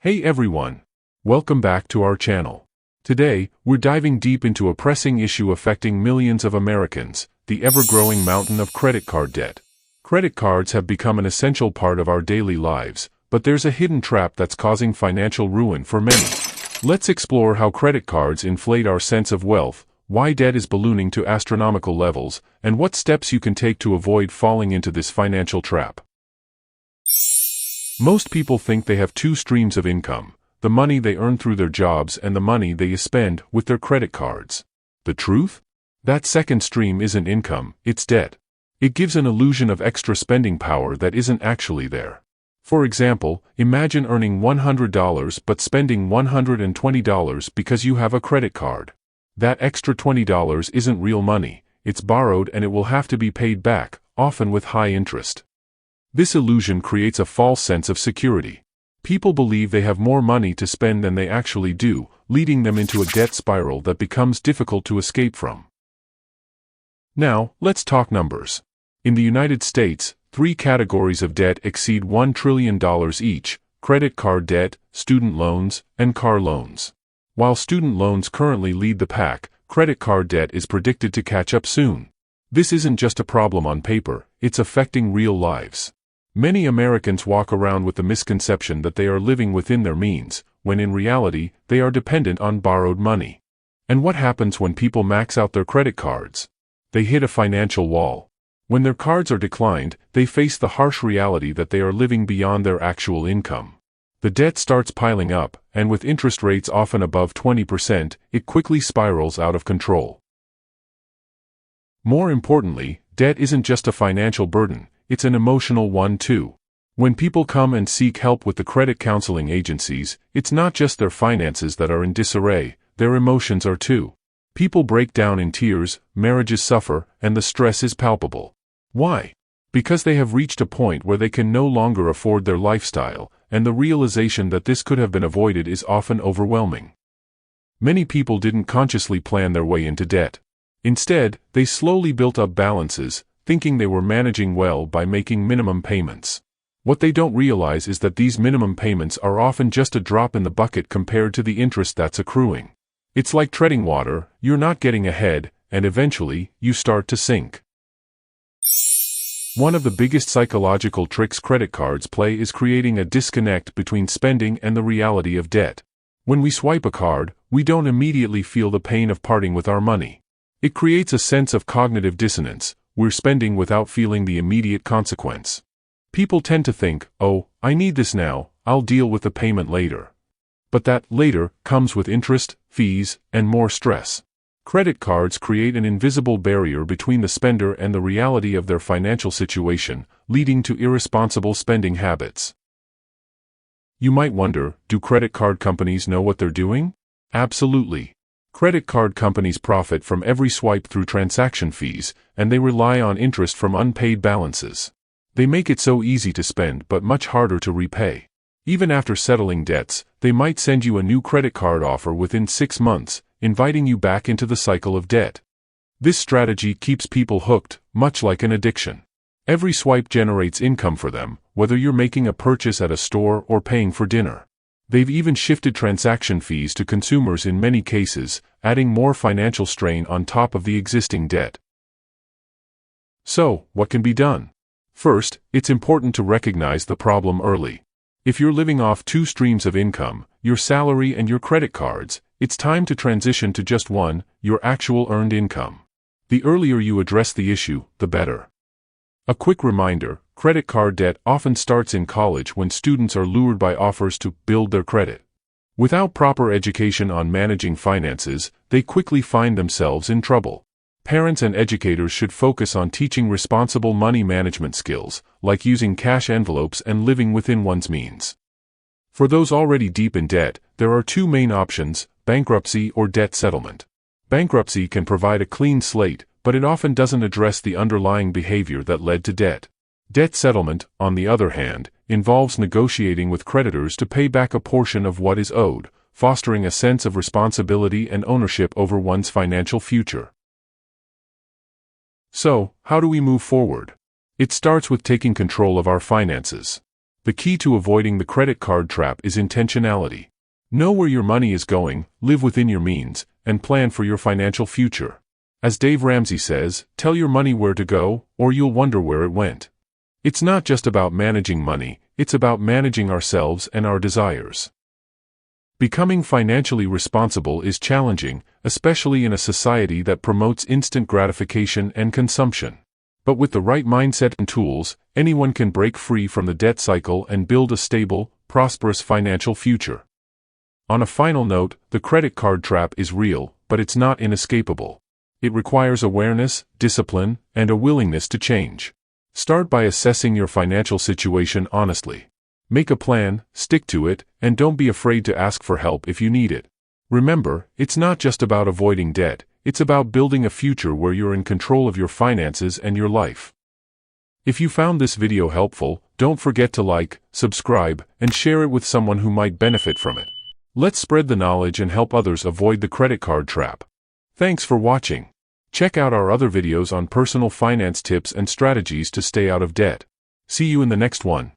Hey everyone! Welcome back to our channel. Today, we're diving deep into a pressing issue affecting millions of Americans, the ever-growing mountain of credit card debt. Credit cards have become an essential part of our daily lives, but there's a hidden trap that's causing financial ruin for many. Let's explore how credit cards inflate our sense of wealth, why debt is ballooning to astronomical levels, and what steps you can take to avoid falling into this financial trap. Most people think they have two streams of income, the money they earn through their jobs and the money they spend with their credit cards. The truth? That second stream isn't income, it's debt. It gives an illusion of extra spending power that isn't actually there. For example, imagine earning $100 but spending $120 because you have a credit card. That extra $20 isn't real money, it's borrowed and it will have to be paid back, often with high interest. This illusion creates a false sense of security. People believe they have more money to spend than they actually do, leading them into a debt spiral that becomes difficult to escape from. Now, let's talk numbers. In the United States, three categories of debt exceed $1 trillion each: credit card debt, student loans, and car loans. While student loans currently lead the pack, credit card debt is predicted to catch up soon. This isn't just a problem on paper, it's affecting real lives. Many Americans walk around with the misconception that they are living within their means, when in reality, they are dependent on borrowed money. And what happens when people max out their credit cards? They hit a financial wall. When their cards are declined, they face the harsh reality that they are living beyond their actual income. The debt starts piling up, and with interest rates often above 20%, it quickly spirals out of control. More importantly, debt isn't just a financial burden, it's an emotional one too. When people come and seek help with the credit counseling agencies, it's not just their finances that are in disarray, their emotions are too. People break down in tears, marriages suffer, and the stress is palpable. Why? Because they have reached a point where they can no longer afford their lifestyle, and the realization that this could have been avoided is often overwhelming. Many people didn't consciously plan their way into debt. Instead, they slowly built up balances, thinking they were managing well by making minimum payments. What they don't realize is that these minimum payments are often just a drop in the bucket compared to the interest that's accruing. It's like treading water, you're not getting ahead, and eventually, you start to sink. One of the biggest psychological tricks credit cards play is creating a disconnect between spending and the reality of debt. When we swipe a card, we don't immediately feel the pain of parting with our money. It creates a sense of cognitive dissonance. We're spending without feeling the immediate consequence. People tend to think, oh, I need this now, I'll deal with the payment later. But that later comes with interest, fees, and more stress. Credit cards create an invisible barrier between the spender and the reality of their financial situation, leading to irresponsible spending habits. You might wonder, do credit card companies know what they're doing? Absolutely. Credit card companies profit from every swipe through transaction fees, and they rely on interest from unpaid balances. They make it so easy to spend but much harder to repay. Even after settling debts, they might send you a new credit card offer within 6 months, inviting you back into the cycle of debt. This strategy keeps people hooked, much like an addiction. Every swipe generates income for them, whether you're making a purchase at a store or paying for dinner. They've even shifted transaction fees to consumers in many cases, adding more financial strain on top of the existing debt. So, what can be done? First, it's important to recognize the problem early. If you're living off two streams of income, your salary and your credit cards, it's time to transition to just one, your actual earned income. The earlier you address the issue, the better. A quick reminder, credit card debt often starts in college when students are lured by offers to build their credit. Without proper education on managing finances, they quickly find themselves in trouble. Parents and educators should focus on teaching responsible money management skills, like using cash envelopes and living within one's means. For those already deep in debt, there are two main options: bankruptcy or debt settlement. Bankruptcy can provide a clean slate, but it often doesn't address the underlying behavior that led to debt. Debt settlement, on the other hand, involves negotiating with creditors to pay back a portion of what is owed, fostering a sense of responsibility and ownership over one's financial future. So, how do we move forward? It starts with taking control of our finances. The key to avoiding the credit card trap is intentionality. Know where your money is going, live within your means, and plan for your financial future. As Dave Ramsey says, tell your money where to go, or you'll wonder where it went. It's not just about managing money, it's about managing ourselves and our desires. Becoming financially responsible is challenging, especially in a society that promotes instant gratification and consumption. But with the right mindset and tools, anyone can break free from the debt cycle and build a stable, prosperous financial future. On a final note, the credit card trap is real, but it's not inescapable. It requires awareness, discipline, and a willingness to change. Start by assessing your financial situation honestly. Make a plan, stick to it, and don't be afraid to ask for help if you need it. Remember, it's not just about avoiding debt, it's about building a future where you're in control of your finances and your life. If you found this video helpful, don't forget to like, subscribe, and share it with someone who might benefit from it. Let's spread the knowledge and help others avoid the credit card trap. Thanks for watching. Check out our other videos on personal finance tips and strategies to stay out of debt. See you in the next one.